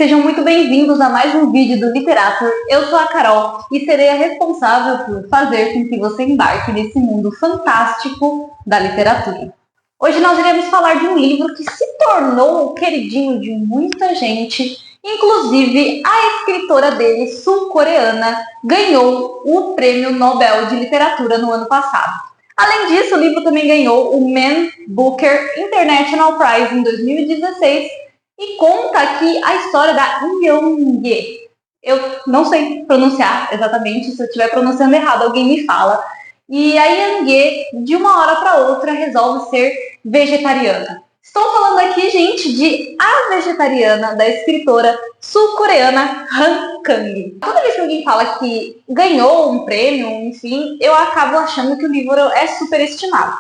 Sejam muito bem-vindos a mais um vídeo do Literatur. Eu sou a Carol e serei a responsável por fazer com que você embarque nesse mundo fantástico da literatura. Hoje nós iremos falar de um livro que se tornou o queridinho de muita gente, inclusive a escritora dele, sul-coreana, ganhou o Prêmio Nobel de Literatura no ano passado. Além disso, o livro também ganhou o Man Booker International Prize em 2016 e conta aqui a história da Yoon-ge. Eu não sei pronunciar exatamente, se eu estiver pronunciando errado, alguém me fala. E a Yoon-ge, de uma hora para outra, resolve ser vegetariana. Estou falando aqui, gente, de A Vegetariana, da escritora sul-coreana Han Kang. Toda vez que alguém fala que ganhou um prêmio, enfim, eu acabo achando que o livro é superestimado.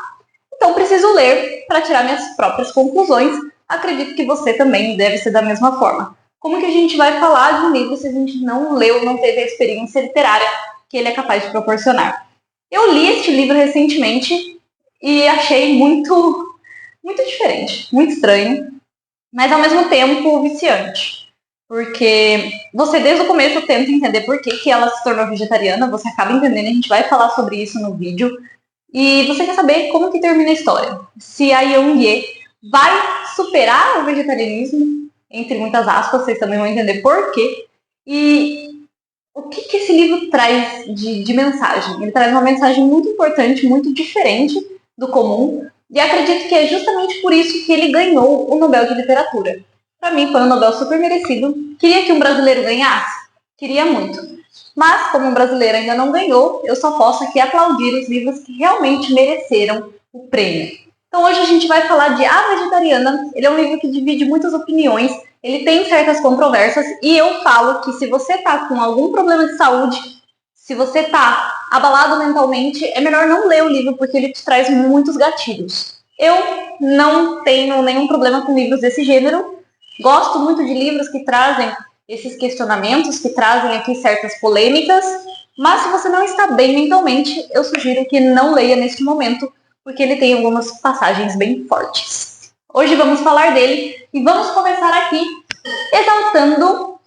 Então preciso ler para tirar minhas próprias conclusões. Acredito que você também deve ser da mesma forma. Como que a gente vai falar de um livro se a gente não leu, não teve a experiência literária que ele é capaz de proporcionar? Eu li este livro recentemente e achei muito diferente, muito estranho, mas ao mesmo tempo viciante. Porque você desde o começo tenta entender por que ela se tornou vegetariana, você acaba entendendo, a gente vai falar sobre isso no vídeo. E você quer saber como que termina a história. Se a Yoon-ge vai superar o vegetarianismo, entre muitas aspas, vocês também vão entender por quê. E o que esse livro traz de mensagem? Ele traz uma mensagem muito importante, muito diferente do comum, e acredito que é justamente por isso que ele ganhou o Nobel de Literatura. Para mim foi um Nobel super merecido. Queria que um brasileiro ganhasse? Queria muito. Mas, como um brasileiro ainda não ganhou, eu só posso aqui aplaudir os livros que realmente mereceram o prêmio. Então hoje a gente vai falar de A Vegetariana. Ele é um livro que divide muitas opiniões, ele tem certas controvérsias, e eu falo que se você está com algum problema de saúde, se você está abalado mentalmente, é melhor não ler o livro, porque ele te traz muitos gatilhos. Eu não tenho nenhum problema com livros desse gênero, gosto muito de livros que trazem esses questionamentos, que trazem aqui certas polêmicas, mas se você não está bem mentalmente, eu sugiro que não leia neste momento, porque ele tem algumas passagens bem fortes. Hoje vamos falar dele e vamos começar aqui exaltando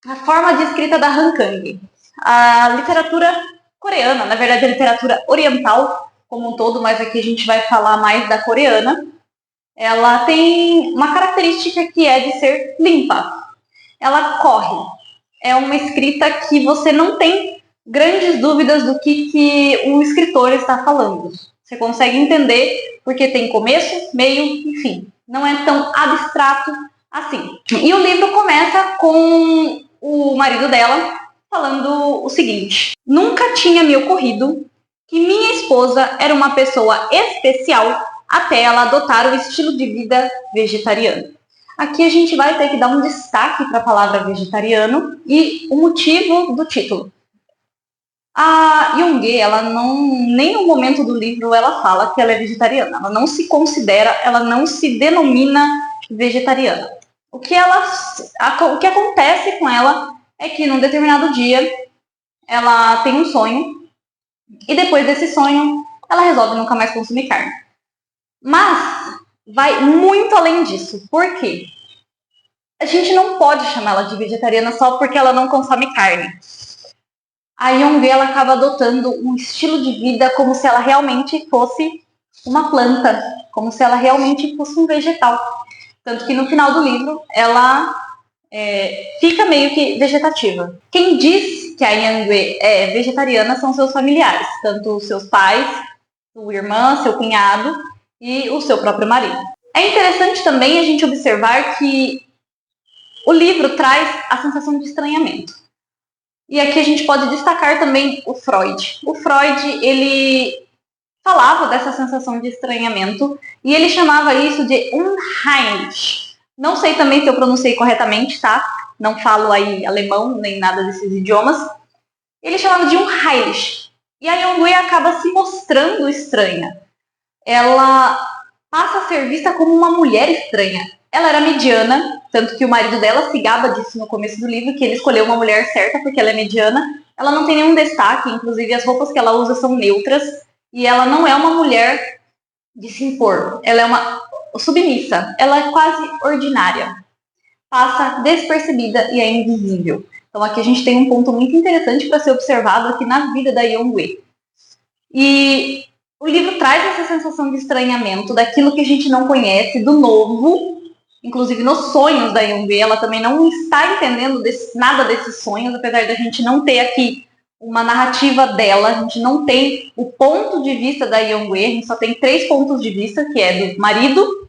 a forma de escrita da Han Kang. A literatura coreana, na verdade a literatura oriental como um todo, mas aqui a gente vai falar mais da coreana, ela tem uma característica que é de ser limpa. Ela corre. É uma escrita que você não tem grandes dúvidas do que o escritor está falando. Você consegue entender porque tem começo, meio e fim. Não é tão abstrato assim. E o livro começa com o marido dela falando o seguinte: nunca tinha me ocorrido que minha esposa era uma pessoa especial até ela adotar o estilo de vida vegetariano. Aqui a gente vai ter que dar um destaque para a palavra vegetariano e o motivo do título. A Yoon-ge, ela não, nem no momento do livro ela fala que ela é vegetariana. Ela não se considera, ela não se denomina vegetariana. O que acontece com ela é que num determinado dia ela tem um sonho e depois desse sonho ela resolve nunca mais consumir carne. Mas vai muito além disso. Por quê? A gente não pode chamar ela de vegetariana só porque ela não consome carne. A Yoon-ge, ela acaba adotando um estilo de vida como se ela realmente fosse uma planta, como se ela realmente fosse um vegetal. Tanto que no final do livro ela fica meio que vegetativa. Quem diz que a Yoon-ge é vegetariana são seus familiares, tanto os seus pais, sua irmã, seu cunhado e o seu próprio marido. É interessante também a gente observar que o livro traz a sensação de estranhamento. E aqui a gente pode destacar também o Freud. O Freud, ele falava dessa sensação de estranhamento e ele chamava isso de Unheimlich. Não sei também se eu pronunciei corretamente, tá? Não falo aí alemão, nem nada desses idiomas. Ele chamava de Unheimlich. E a Yoon-ge acaba se mostrando estranha. Ela passa a ser vista como uma mulher estranha. Ela era mediana, tanto que o marido dela se gaba disso no começo do livro, que ele escolheu uma mulher certa porque ela é mediana. Ela não tem nenhum destaque, inclusive as roupas que ela usa são neutras, e ela não é uma mulher de se impor. Ela é uma submissa, ela é quase ordinária. passa despercebida e é invisível. Então aqui a gente tem um ponto muito interessante para ser observado aqui na vida da Yonghui. E o livro traz essa sensação de estranhamento daquilo que a gente não conhece, do novo, inclusive nos sonhos da Yonghui. Ela também não está entendendo nada desses sonhos, apesar da gente não ter aqui uma narrativa dela, a gente não tem o ponto de vista da Yonghui, a gente só tem 3 pontos de vista, que é do marido,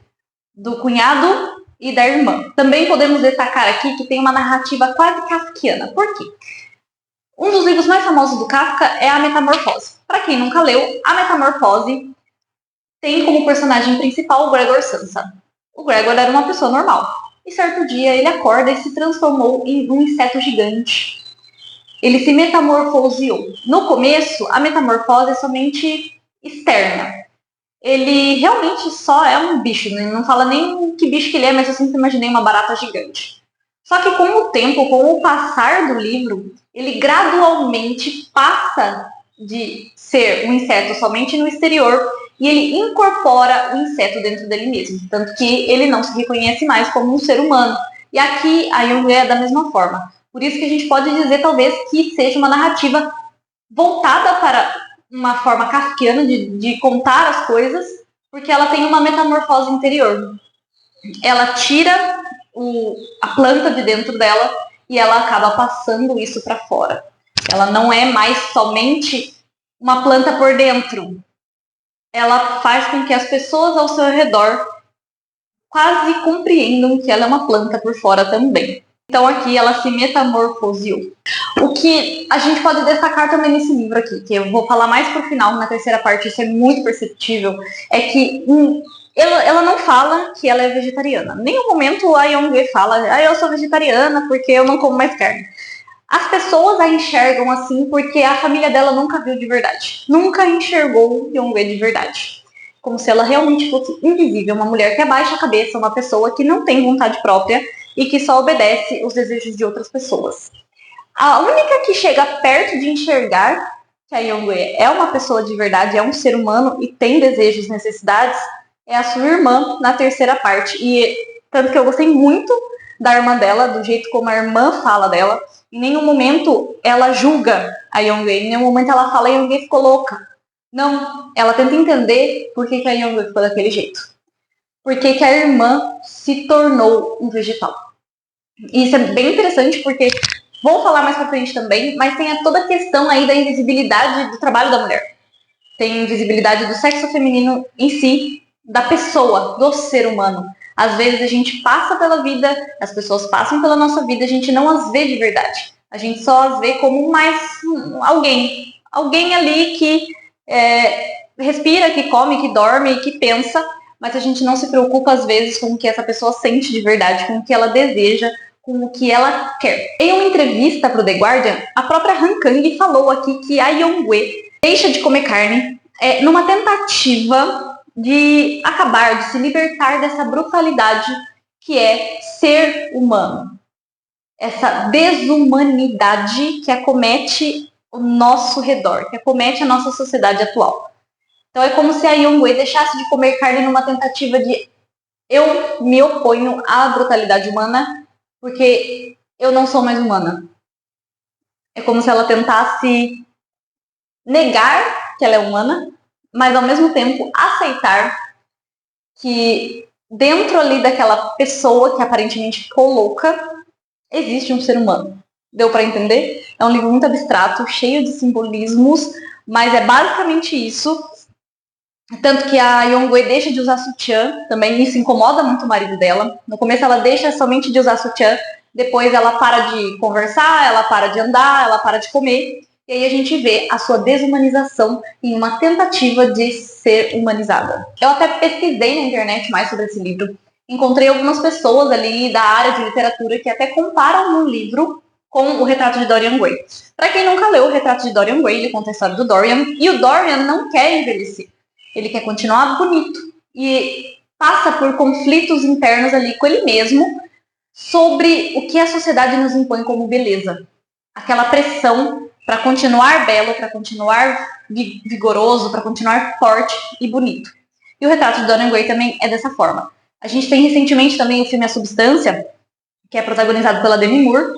do cunhado e da irmã. Também podemos destacar aqui que tem uma narrativa quase kafkiana. Por quê? Um dos livros mais famosos do Kafka é A Metamorfose. Para quem nunca leu, A Metamorfose tem como personagem principal o Gregor Samsa. O Gregor era uma pessoa normal. E certo dia ele acorda e se transformou em um inseto gigante. Ele se metamorfoseou. No começo, a metamorfose é somente externa. Ele realmente só é um bicho, né? Não fala nem que bicho que ele é, mas eu sempre imaginei uma barata gigante. Só que com o tempo, com o passar do livro, ele gradualmente passa de ser um inseto somente no exterior e ele incorpora o inseto dentro dele mesmo. Tanto que ele não se reconhece mais como um ser humano. E aqui a Yonghui é da mesma forma. Por isso que a gente pode dizer, talvez, que seja uma narrativa voltada para uma forma kafkiana de contar as coisas, porque ela tem uma metamorfose interior. Ela tira a planta de dentro dela e ela acaba passando isso para fora. Ela não é mais somente uma planta por dentro. Ela faz com que as pessoas ao seu redor quase compreendam que ela é uma planta por fora também. Então aqui ela se metamorfoseou. O que a gente pode destacar também nesse livro aqui, que eu vou falar mais pro final, na terceira parte, isso é muito perceptível, é que ela não fala que ela é vegetariana. Em nenhum momento a Yonghui fala, eu sou vegetariana porque eu não como mais carne. As pessoas a enxergam assim porque a família dela nunca viu de verdade. Nunca enxergou Yonghui de verdade. Como se ela realmente fosse invisível, uma mulher que abaixa a cabeça, uma pessoa que não tem vontade própria e que só obedece os desejos de outras pessoas. A única que chega perto de enxergar que a Yonghui é uma pessoa de verdade, é um ser humano e tem desejos, necessidades, é a sua irmã na terceira parte. E tanto que eu gostei muito da irmã dela, do jeito como a irmã fala dela. Em nenhum momento ela julga a Yonghui, em nenhum momento ela fala a Yonghui ficou louca. Não, ela tenta entender por que a Yonghui ficou daquele jeito. Por que a irmã se tornou um vegetal. E isso é bem interessante porque, vou falar mais pra frente também, mas tem toda a questão aí da invisibilidade do trabalho da mulher. Tem invisibilidade do sexo feminino em si, da pessoa, do ser humano. Às vezes a gente passa pela vida, as pessoas passam pela nossa vida, a gente não as vê de verdade. A gente só as vê como mais alguém. Alguém ali que respira, que come, que dorme, que pensa, mas a gente não se preocupa às vezes com o que essa pessoa sente de verdade, com o que ela deseja, com o que ela quer. Em uma entrevista para o The Guardian, a própria Han Kang falou aqui que a Yonghui deixa de comer carne numa tentativa de acabar, de se libertar dessa brutalidade que é ser humano. Essa desumanidade que acomete o nosso redor, que acomete a nossa sociedade atual. Então é como se a Yonghui deixasse de comer carne numa tentativa de eu me oponho à brutalidade humana porque eu não sou mais humana. É como se ela tentasse negar que ela é humana, mas ao mesmo tempo aceitar que dentro ali daquela pessoa que aparentemente ficou louca, existe um ser humano. Deu para entender? É um livro muito abstrato, cheio de simbolismos, mas é basicamente isso. Tanto que a Yonghui deixa de usar sutiã, também isso incomoda muito o marido dela. No começo ela deixa somente de usar sutiã, depois ela para de conversar, ela para de andar, ela para de comer. E aí a gente vê a sua desumanização em uma tentativa de ser humanizada. Eu até pesquisei na internet mais sobre esse livro. Encontrei algumas pessoas ali da área de literatura que até comparam o livro com o Retrato de Dorian Gray. Para quem nunca leu o Retrato de Dorian Gray, ele conta a história do Dorian, e o Dorian não quer envelhecer. Ele quer continuar bonito e passa por conflitos internos ali com ele mesmo sobre o que a sociedade nos impõe como beleza. Aquela pressão para continuar belo, para continuar vigoroso, para continuar forte e bonito. E o Retrato de Dorian Gray também é dessa forma. A gente tem recentemente também o filme A Substância, que que é protagonizado pela Demi Moore.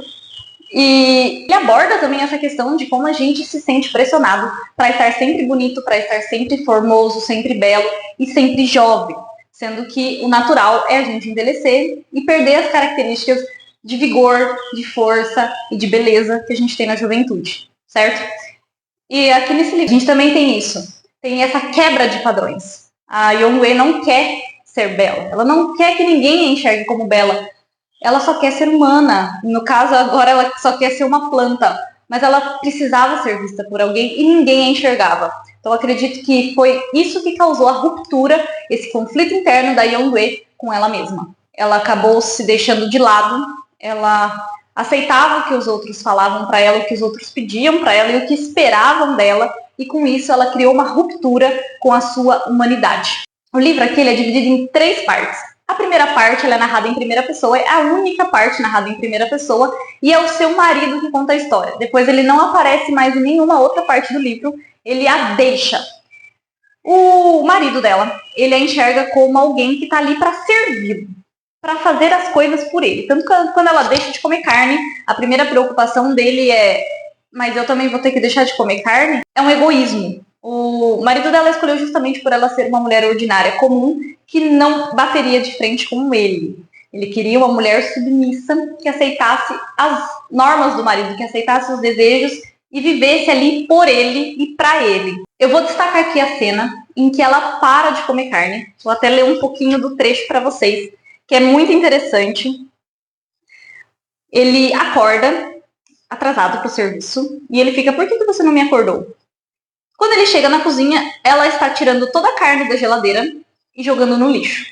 E ele aborda também essa questão de como a gente se sente pressionado para estar sempre bonito, para estar sempre formoso, sempre belo e sempre jovem. Sendo que o natural é a gente envelhecer e perder as características de vigor, de força e de beleza que a gente tem na juventude, certo? E aqui nesse livro a gente também tem isso. Tem essa quebra de padrões. A Yong-Wei não quer ser bela. Ela não quer que ninguém a enxergue como bela. Ela só quer ser humana. No caso, agora ela só quer ser uma planta. Mas ela precisava ser vista por alguém e ninguém a enxergava. Então, eu acredito que foi isso que causou a ruptura, esse conflito interno da Yong-Wei com ela mesma. Ela acabou se deixando de lado. Ela aceitava o que os outros falavam para ela, o que os outros pediam para ela e o que esperavam dela. E com isso, ela criou uma ruptura com a sua humanidade. O livro aqui ele é dividido em 3 partes. A primeira parte ela é narrada em primeira pessoa, é a única parte narrada em primeira pessoa, e é o seu marido que conta a história. Depois ele não aparece mais em nenhuma outra parte do livro, ele a deixa. O marido dela, ele a enxerga como alguém que está ali para servir, para fazer as coisas por ele. Tanto que quando ela deixa de comer carne, a primeira preocupação dele é: mas eu também vou ter que deixar de comer carne? É um egoísmo. O marido dela escolheu justamente por ela ser uma mulher ordinária comum, que não bateria de frente com ele. Ele queria uma mulher submissa, que aceitasse as normas do marido, que aceitasse os desejos e vivesse ali por ele e para ele. Eu vou destacar aqui a cena em que ela para de comer carne. Vou até ler um pouquinho do trecho para vocês, que é muito interessante. Ele acorda atrasado para o serviço e ele fica: por que você não me acordou? Quando ele chega na cozinha, ela está tirando toda a carne da geladeira e jogando no lixo.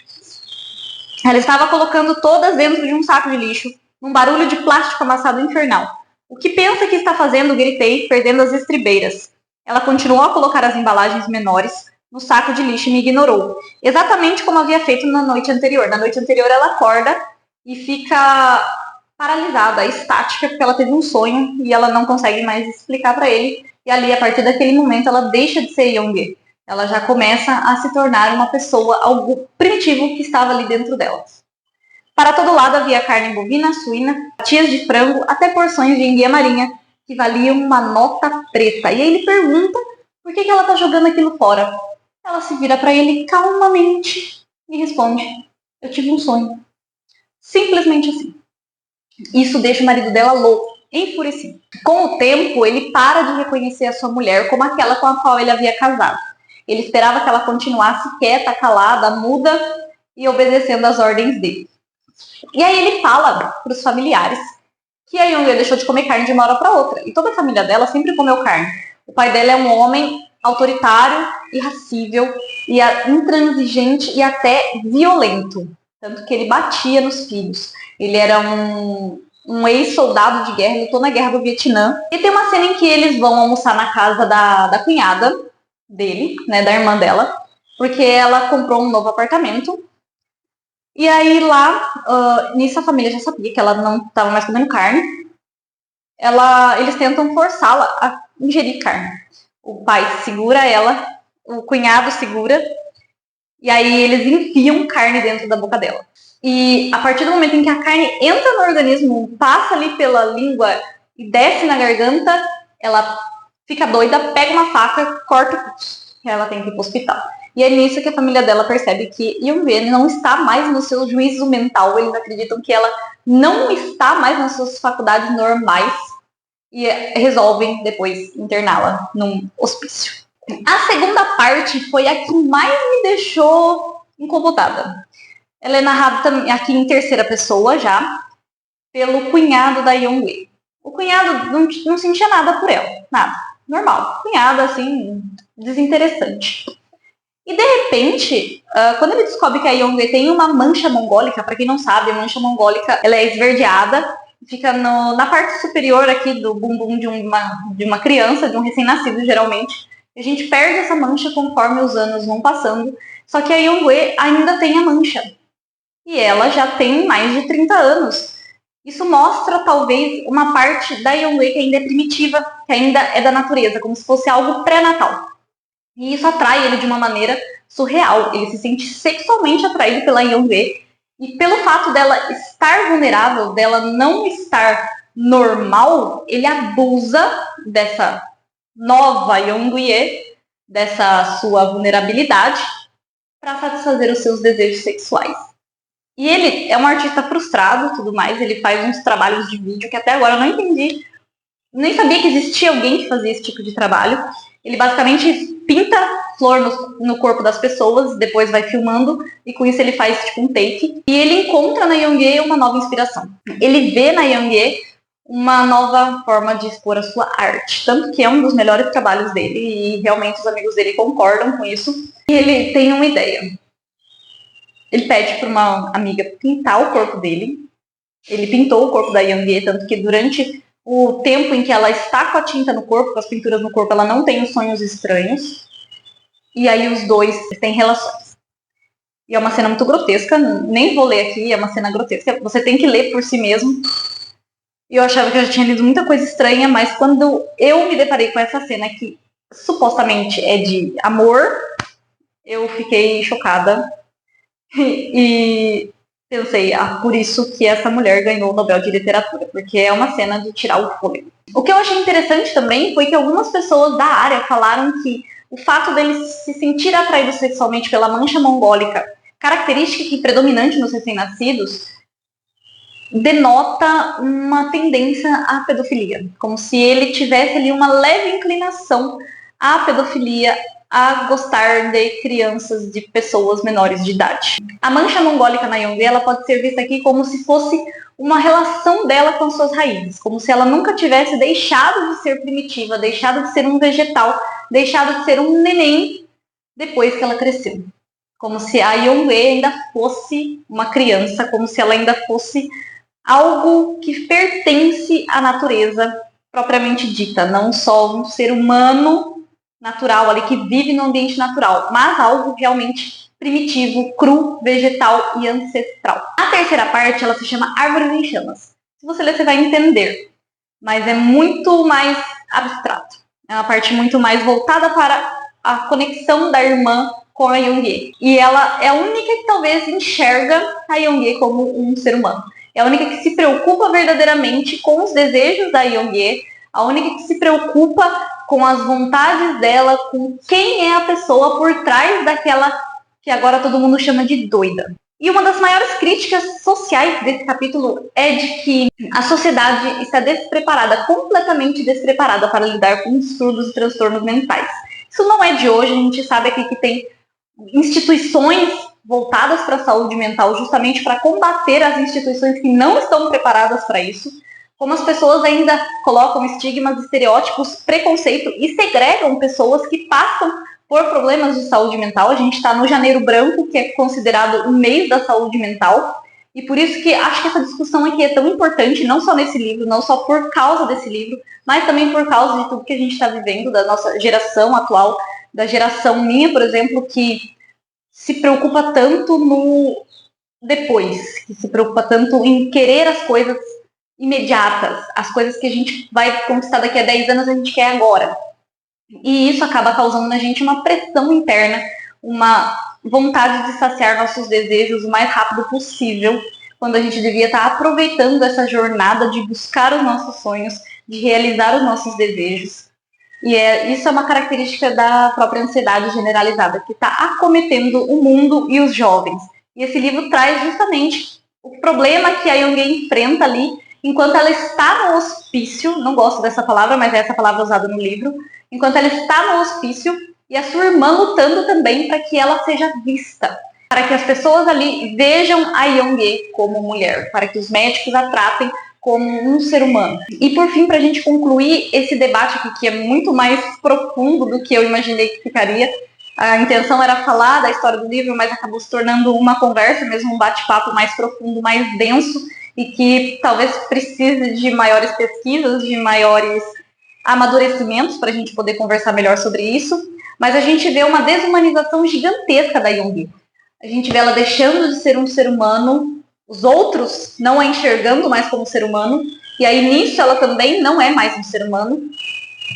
Ela estava colocando todas dentro de um saco de lixo, num barulho de plástico amassado infernal. O que pensa que está fazendo? Gritei, perdendo as estribeiras. Ela continuou a colocar as embalagens menores no saco de lixo e me ignorou, exatamente como havia feito na noite anterior. Na noite anterior ela acorda e fica paralisada, estática, porque ela teve um sonho e ela não consegue mais explicar para ele. E ali, a partir daquele momento, ela deixa de ser Yong-Wei. Ela já começa a se tornar uma pessoa, algo primitivo que estava ali dentro dela. Para todo lado havia carne bovina, suína, fatias de frango, até porções de enguia marinha, que valiam uma nota preta. E aí ele pergunta por que ela está jogando aquilo fora. Ela se vira para ele calmamente e responde: eu tive um sonho. Simplesmente assim. Isso deixa o marido dela louco, enfurecido. Com o tempo, ele para de reconhecer a sua mulher como aquela com a qual ele havia casado. Ele esperava que ela continuasse quieta, calada, muda e obedecendo às ordens dele. E aí ele fala para os familiares que a Yong-Wei deixou de comer carne de uma hora para outra. E toda a família dela sempre comeu carne. O pai dela é um homem autoritário, irracível, e intransigente e até violento. Tanto que ele batia nos filhos. Ele era um ex-soldado de guerra, lutou na guerra do Vietnã. E tem uma cena em que eles vão almoçar na casa da cunhada dele, né, da irmã dela, porque ela comprou um novo apartamento. E aí lá, nisso a família já sabia que ela não estava mais comendo carne. Eles tentam forçá-la a ingerir carne. O pai segura ela, o cunhado segura, e aí eles enfiam carne dentro da boca dela. E a partir do momento em que a carne entra no organismo, passa ali pela língua e desce na garganta, ela fica doida, pega uma faca, corta o pulso. E ela tem que ir pro hospital. E é nisso que a família dela percebe que Yong-Wei não está mais no seu juízo mental. Eles acreditam que ela não está mais nas suas faculdades normais e resolvem depois interná-la num hospício. A segunda parte foi a que mais me deixou incomodada. Ela é narrada aqui em terceira pessoa já, pelo cunhado da Yong-Wei. O cunhado não sentia nada por ela, nada. Normal. Cunhado, assim, desinteressante. E de repente, quando ele descobre que a Yong-Wei tem uma mancha mongólica, para quem não sabe, a mancha mongólica ela é esverdeada, fica na parte superior aqui do bumbum de uma criança, de um recém-nascido geralmente. A gente perde essa mancha conforme os anos vão passando, só que a Yong-Wei ainda tem a mancha. E ela já tem mais de 30 anos. Isso mostra, talvez, uma parte da Yong-Wei que ainda é primitiva, que ainda é da natureza, como se fosse algo pré-natal. E isso atrai ele de uma maneira surreal. Ele se sente sexualmente atraído pela Yong-Wei. E pelo fato dela estar vulnerável, dela não estar normal, ele abusa dessa nova Yongye, dessa sua vulnerabilidade, para satisfazer os seus desejos sexuais. E ele é um artista frustrado e tudo mais, ele faz uns trabalhos de vídeo que até agora eu não entendi, nem sabia que existia alguém que fazia esse tipo de trabalho. Ele basicamente pinta flor no corpo das pessoas, depois vai filmando, e com isso ele faz tipo um take. E ele encontra na Yongye uma nova inspiração. Ele vê na Yongye uma nova forma de expor a sua arte. Tanto que é um dos melhores trabalhos dele, e realmente os amigos dele concordam com isso. E ele tem uma ideia. Ele pede para uma amiga pintar o corpo dele. Ele pintou o corpo da Yongye, tanto que durante o tempo em que ela está com a tinta no corpo, com as pinturas no corpo, ela não tem os sonhos estranhos. E aí os dois têm relações. E é uma cena muito grotesca, nem vou ler aqui, é uma cena grotesca. Você tem que ler por si mesmo. E eu achava que eu já tinha lido muita coisa estranha, mas quando eu me deparei com essa cena que supostamente é de amor, eu fiquei chocada. E pensei, por isso que essa mulher ganhou o Nobel de Literatura, porque é uma cena de tirar o fôlego. O que eu achei interessante também foi que algumas pessoas da área falaram que o fato dele se sentir atraído sexualmente pela mancha mongólica, característica que predominante nos recém-nascidos, denota uma tendência à pedofilia, como se ele tivesse ali uma leve inclinação à pedofilia, a gostar de crianças, de pessoas menores de idade. A mancha mongólica na Yongye, ela pode ser vista aqui como se fosse uma relação dela com suas raízes, como se ela nunca tivesse deixado de ser primitiva, deixado de ser um vegetal, deixado de ser um neném depois que ela cresceu. Como se a Yongye ainda fosse uma criança, como se ela ainda fosse algo que pertence à natureza propriamente dita, não só um ser humano natural ali que vive no ambiente natural, mas algo realmente primitivo, cru, vegetal e ancestral. A terceira parte, ela se chama Árvores em Chamas. Se você ler, você vai entender, mas é muito mais abstrato. É uma parte muito mais voltada para a conexão da irmã com a Yongye. E ela é a única que talvez enxerga a Yongye como um ser humano. É a única que se preocupa verdadeiramente com os desejos da Yongye, a única que se preocupa com as vontades dela, com quem é a pessoa por trás daquela que agora todo mundo chama de doida. E uma das maiores críticas sociais desse capítulo é de que a sociedade está despreparada, completamente despreparada para lidar com distúrbios e transtornos mentais. Isso não é de hoje, a gente sabe aqui que tem instituições voltadas para a saúde mental justamente para combater as instituições que não estão preparadas para isso. Como as pessoas ainda colocam estigmas, estereótipos, preconceito e segregam pessoas que passam por problemas de saúde mental. A gente está no Janeiro Branco, que é considerado o mês da saúde mental, e por isso que acho que essa discussão aqui é tão importante, não só nesse livro, não só por causa desse livro, mas também por causa de tudo que a gente está vivendo, da nossa geração atual, da geração minha, por exemplo, que se preocupa tanto no depois, que se preocupa tanto em querer as coisas imediatas, as coisas que a gente vai conquistar daqui a 10 anos a gente quer agora. E isso acaba causando na gente uma pressão interna, uma vontade de saciar nossos desejos o mais rápido possível, quando a gente devia estar aproveitando essa jornada de buscar os nossos sonhos, de realizar os nossos desejos. E isso é uma característica da própria ansiedade generalizada, que está acometendo o mundo e os jovens. E esse livro traz justamente o problema que a Yongye enfrenta ali, enquanto ela está no hospício, não gosto dessa palavra, mas é essa palavra usada no livro, enquanto ela está no hospício e a sua irmã lutando também para que ela seja vista, para que as pessoas ali vejam a Yongye como mulher, para que os médicos a tratem como um ser humano. E por fim, para a gente concluir esse debate aqui, que é muito mais profundo do que eu imaginei que ficaria, a intenção era falar da história do livro, mas acabou se tornando uma conversa, mesmo um bate-papo mais profundo, mais denso, e que talvez precise de maiores pesquisas, de maiores amadurecimentos para a gente poder conversar melhor sobre isso. Mas a gente vê uma desumanização gigantesca da Yongye. A gente vê ela deixando de ser um ser humano, os outros não a enxergando mais como ser humano, e aí nisso ela também não é mais um ser humano.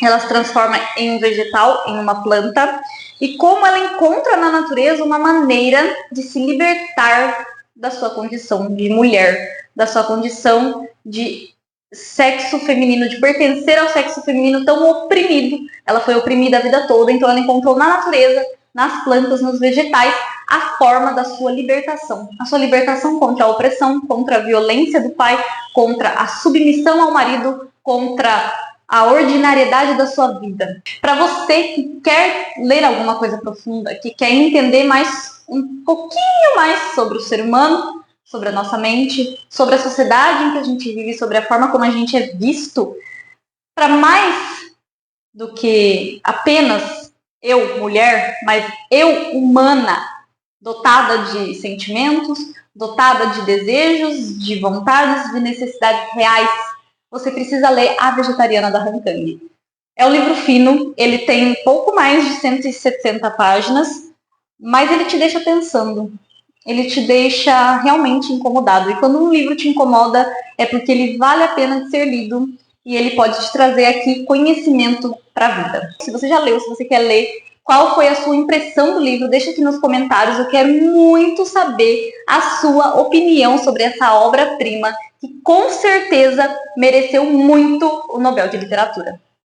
Ela se transforma em um vegetal, em uma planta, e como ela encontra na natureza uma maneira de se libertar da sua condição de mulher, da sua condição de sexo feminino, de pertencer ao sexo feminino tão oprimido. Ela foi oprimida a vida toda, então ela encontrou na natureza, nas plantas, nos vegetais, a forma da sua libertação. A sua libertação contra a opressão, contra a violência do pai, contra a submissão ao marido, contra a ordinariedade da sua vida. Para você que quer ler alguma coisa profunda, que quer entender um pouquinho mais sobre o ser humano, sobre a nossa mente, sobre a sociedade em que a gente vive, sobre a forma como a gente é visto, para mais do que apenas eu, mulher, mas eu, humana, dotada de sentimentos, dotada de desejos, de vontades, de necessidades reais, você precisa ler A Vegetariana da Han Kang. É um livro fino, ele tem pouco mais de 160 páginas, mas ele te deixa pensando. Ele te deixa realmente incomodado. E quando um livro te incomoda, é porque ele vale a pena de ser lido e ele pode te trazer aqui conhecimento para a vida. Se você já leu, se você quer ler, qual foi a sua impressão do livro? Deixa aqui nos comentários. Eu quero muito saber a sua opinião sobre essa obra-prima que com certeza mereceu muito o Nobel de Literatura.